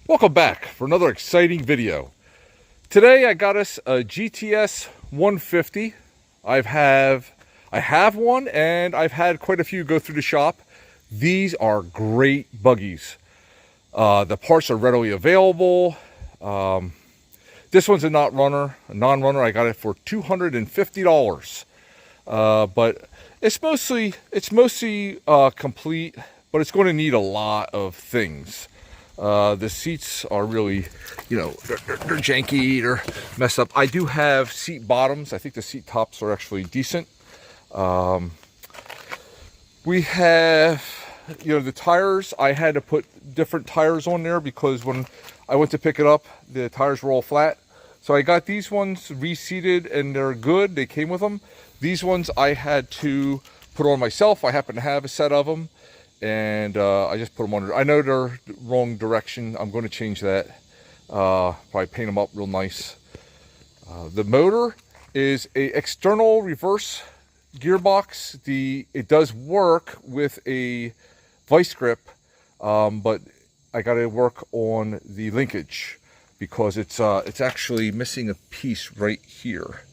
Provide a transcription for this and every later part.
Welcome back for another exciting video. Today I got us a GTS 150. I have one, and I've had quite a few go through the shop. These are great buggies. The parts are readily available. This one's a non-runner. I got it for $250. But it's mostly complete, but it's going to need a lot of things. The seats are really, they're janky, they're messed up. I do have seat bottoms. I think the seat tops are actually decent. We have, the tires. I had to put different tires on there because when I went to pick it up, the tires were all flat. So I got these ones reseated and they're good. They came with them. These ones I had to put on myself. I happen to have a set of them. And I just put them on. I know they're wrong direction. I'm going to change that. Probably paint them up real nice. The motor is a external reverse gearbox. It does work with a vice grip, but I got to work on the linkage because it's actually missing a piece right here.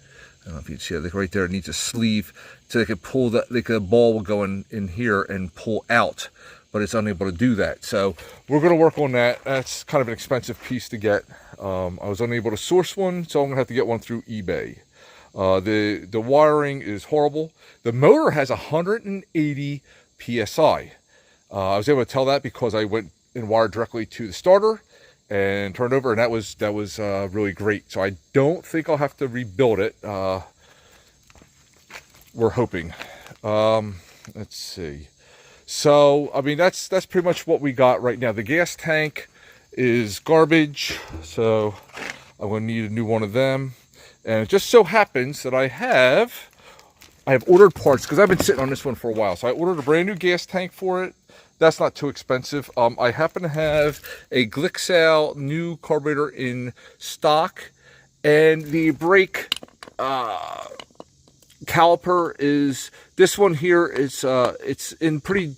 I don't know if you can see it, like right there. It needs a sleeve so they could pull that, like a ball will go in here and pull out, but it's unable to do that. So we're going to work on that. That's kind of an expensive piece to get. I was unable to source one, so I'm going to have to get one through eBay. The wiring is horrible. The motor has 180 PSI. I was able to tell that because I went and wired directly to the starter and turned over, and that was really great. So I don't think I'll have to rebuild it. We're hoping. Let's see. So I mean that's pretty much what we got right now. The gas tank is garbage, so I'm going to need a new one of them. And it just so happens that I have ordered parts because I've been sitting on this one for a while. So I ordered a brand new gas tank for it. That's not too expensive. I happen to have a Glixal new carburetor in stock, and the brake caliper is this one here. It's in pretty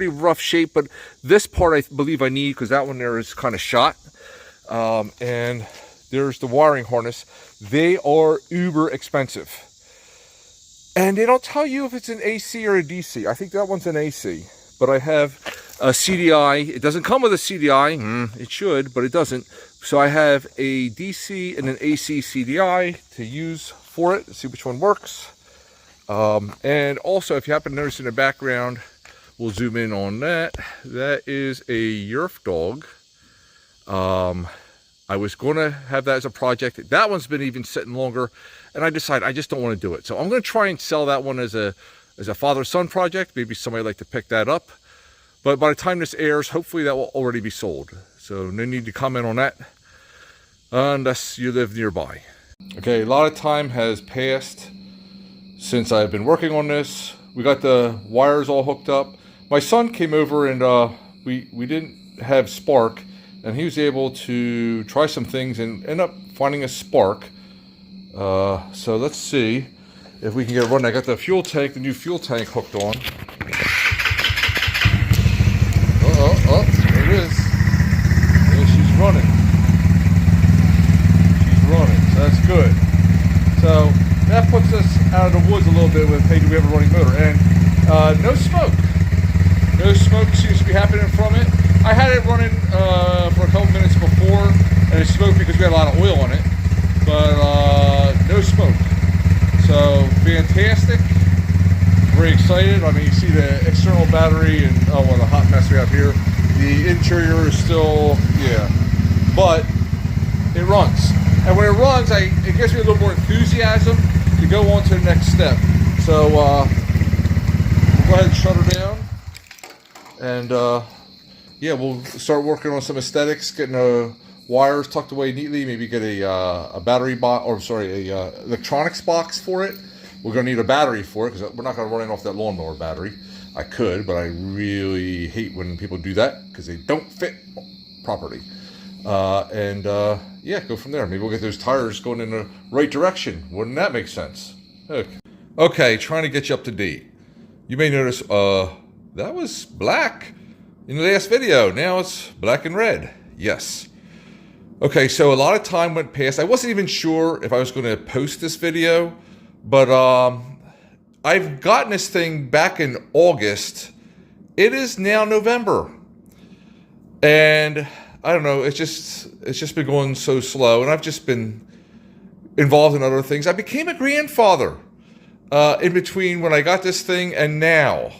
rough shape, but this part I believe I need because that one there is kind of shot. And there's the wiring harness. They are uber expensive, and they don't tell you if it's an AC or a DC. I think that one's an AC. But I have a CDI. It doesn't come with a CDI. It should, but it doesn't. So I have a DC and an AC CDI to use for it. Let's see which one works. And also, if you happen to notice in the background, we'll zoom in on that. That is a Yerf dog. I was going to have that as a project. That one's been even sitting longer, and I decided I just don't want to do it. So I'm going to try and sell that one as a father-son project. Maybe somebody would like to pick that up. But by the time this airs, hopefully that will already be sold. So no need to comment on that unless you live nearby. Okay, a lot of time has passed since I've been working on this. We got the wires all hooked up. My son came over and we didn't have spark, and he was able to try some things and end up finding a spark. So let's see if we can get it running. I got the new fuel tank hooked on. Oh, there it is. Yeah, she's running. So that's good. So that puts us out of the woods a little bit with, hey, do we have a running motor? And no smoke. No smoke seems to be happening from it. I had it running for a couple minutes before, and it smoked because we had a lot of oil on it. But no smoke. So fantastic. Very excited. I mean, you see the external battery and what a hot mess we have here. The interior is still, but it runs. And when it runs, it gives me a little more enthusiasm to go on to the next step. So we'll go ahead and shut her down, and we'll start working on some aesthetics, getting the wires tucked away neatly. Maybe get a battery box, or sorry, a electronics box for it. We're going to need a battery for it because we're not going to run it off that lawnmower battery. I could, but I really hate when people do that because they don't fit properly. Go from there. Maybe we'll get those tires going in the right direction. Wouldn't that make sense? Okay, trying to get you up to date. You may notice that was black in the last video. Now it's black and red. Yes. Okay, so a lot of time went past. I wasn't even sure if I was going to post this video, but I've gotten this thing back in August. It is now November. And I don't know, it's just been going so slow, and I've just been involved in other things. I became a grandfather in between when I got this thing and now.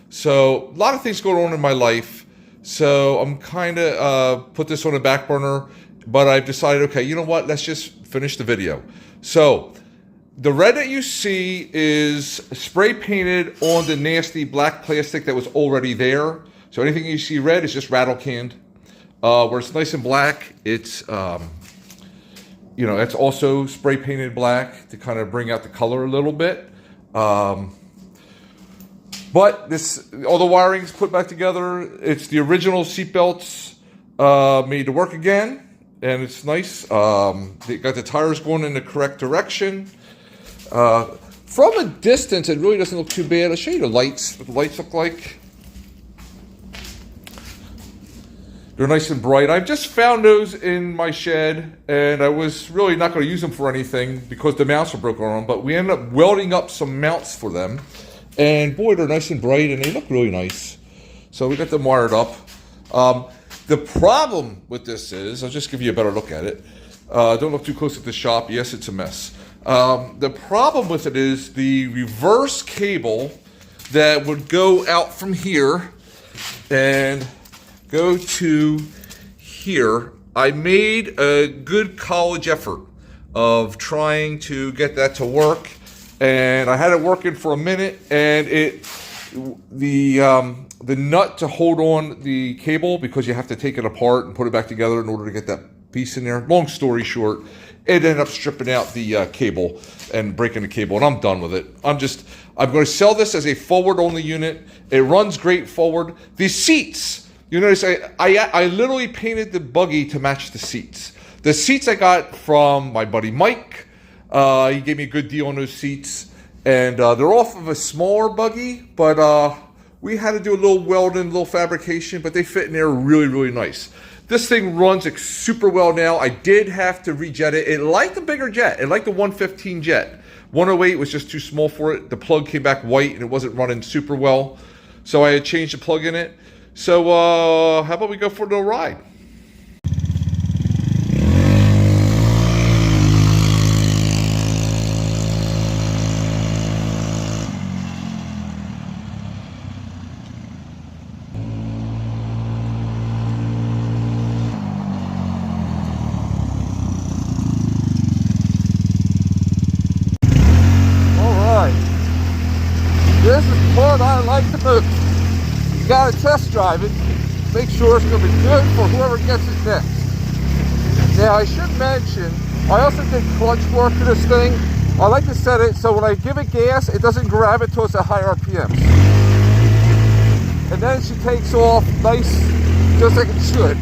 So a lot of things going on in my life. So I'm kind of put this on a back burner, but I've decided, okay, you know what? Let's just finish the video. So the red that you see is spray painted on the nasty black plastic that was already there. So anything you see red is just rattle canned. Where it's nice and black, it's it's also spray painted black to kind of bring out the color a little bit. But all the wiring's put back together. It's the original seatbelts made to work again, and it's nice. They got the tires going in the correct direction. From a distance, it really doesn't look too bad. I'll show you the lights, what the lights look like. They're nice and bright. I've just found those in my shed, and I was really not going to use them for anything because the mounts were broken on them, but we ended up welding up some mounts for them. And boy, they're nice and bright, and they look really nice. So we got them wired up. The problem with this is, I'll just give you a better look at it. Don't look too close at the shop. Yes, it's a mess. The problem with it is the reverse cable that would go out from here and go to here. I made a good college effort of trying to get that to work, and I had it working for a minute, and the nut to hold on the cable, because you have to take it apart and put it back together in order to get that piece in there. Long story short, it ended up stripping out the cable and breaking the cable, and I'm done with it. I'm going to sell this as a forward-only unit. It runs great forward. These seats, you notice I literally painted the buggy to match the seats. The seats I got from my buddy Mike. He gave me a good deal on those seats. And they're off of a smaller buggy, but we had to do a little welding, a little fabrication, but they fit in there really, really nice. This thing runs super well now. I did have to rejet it. It liked the bigger jet. It liked the 115 jet. 108 was just too small for it. The plug came back white, and it wasn't running super well. So I had changed the plug in it. So how about we go for a little ride? This is the part I like the most. You gotta test drive it, make sure it's gonna be good for whoever gets it next. Now I should mention, I also did clutch work to this thing. I like to set it so when I give it gas, it doesn't grab it till it's at high RPMs. And then she takes off nice, just like it should.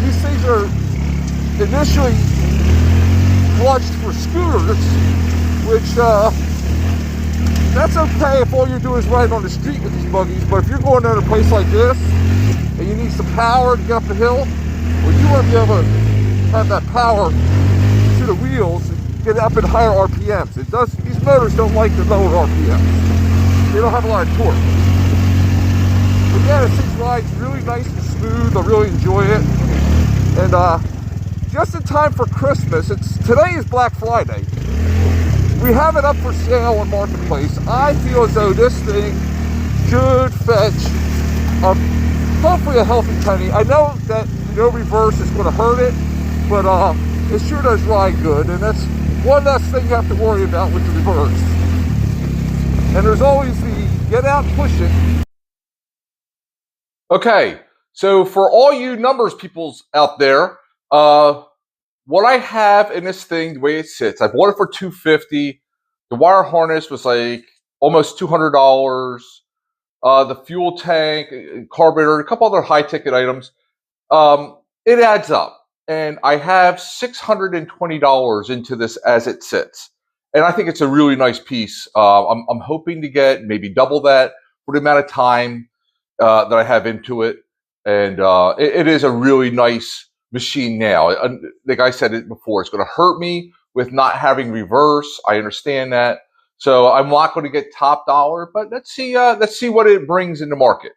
These things are initially clutched for scooters, which that's okay if all you're doing is riding on the street with these buggies, but if you're going to a place like this and you need some power to get up the hill, well, you want to be able to have that power to the wheels and get up at higher RPMs. These motors don't like the lower RPMs. They don't have a lot of torque. But yeah, this thing rides really nice and smooth. I really enjoy it. And just in time for Christmas, today is Black Friday. We have it up for sale on Marketplace. I feel as though this thing should fetch hopefully a healthy penny. I know that no reverse is going to hurt it, but it sure does ride good, and that's one less thing you have to worry about with the reverse. And there's always the get out and push it. Okay, so for all you numbers peoples out there, what I have in this thing, the way it sits, I bought it for $250. The wire harness was like almost $200. The fuel tank, carburetor, a couple other high-ticket items. It adds up, and I have $620 into this as it sits, and I think it's a really nice piece. I'm hoping to get maybe double that for the amount of time that I have into it, And it is a really nice machine now. Like I said it before, it's going to hurt me with not having reverse. I understand that. So I'm not going to get top dollar, but let's see what it brings in the market.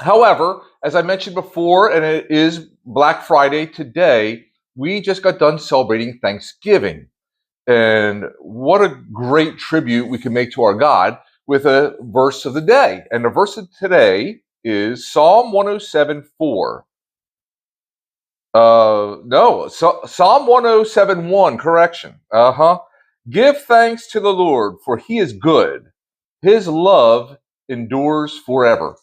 However, as I mentioned before, and it is Black Friday today, we just got done celebrating Thanksgiving. And what a great tribute we can make to our God with a verse of the day. And the verse of today is Psalm 107:4. No, Psalm 107:1, correction. Give thanks to the Lord, for he is good. His love endures forever.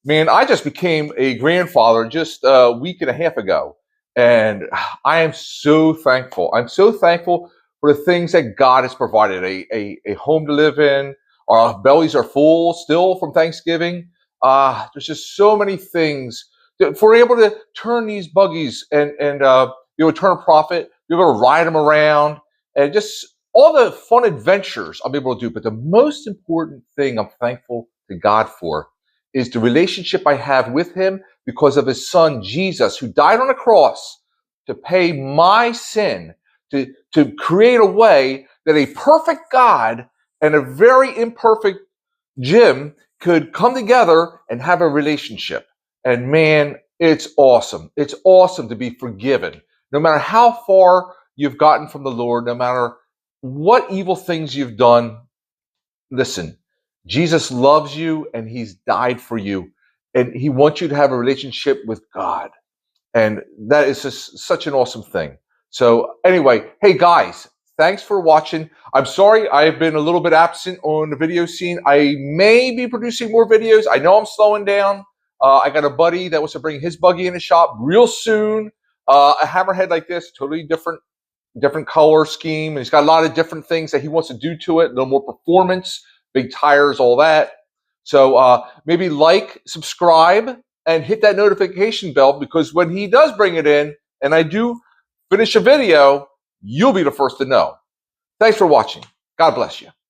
Man, I just became a grandfather just a week and a half ago, and I am so thankful. I'm so thankful for the things that God has provided, a home to live in. Our bellies are full still from Thanksgiving. There's just so many things. If we're able to turn these buggies and turn a profit, be able to ride them around, and just all the fun adventures I'm able to do. But the most important thing I'm thankful to God for is the relationship I have with him because of his son, Jesus, who died on the cross to pay my sin, to create a way that a perfect God and a very imperfect Jim could come together and have a relationship. And man, it's awesome. It's awesome to be forgiven. No matter how far you've gotten from the Lord, no matter what evil things you've done, listen, Jesus loves you and he's died for you. And he wants you to have a relationship with God. And that is just such an awesome thing. So anyway, hey guys, thanks for watching. I'm sorry I've been a little bit absent on the video scene. I may be producing more videos. I know I'm slowing down. I got a buddy that wants to bring his buggy in the shop real soon. A Hammerhead like this, totally different color scheme. And he's got a lot of different things that he wants to do to it. A little more performance, big tires, all that. So maybe like, subscribe, and hit that notification bell, because when he does bring it in and I do finish a video, you'll be the first to know. Thanks for watching. God bless you.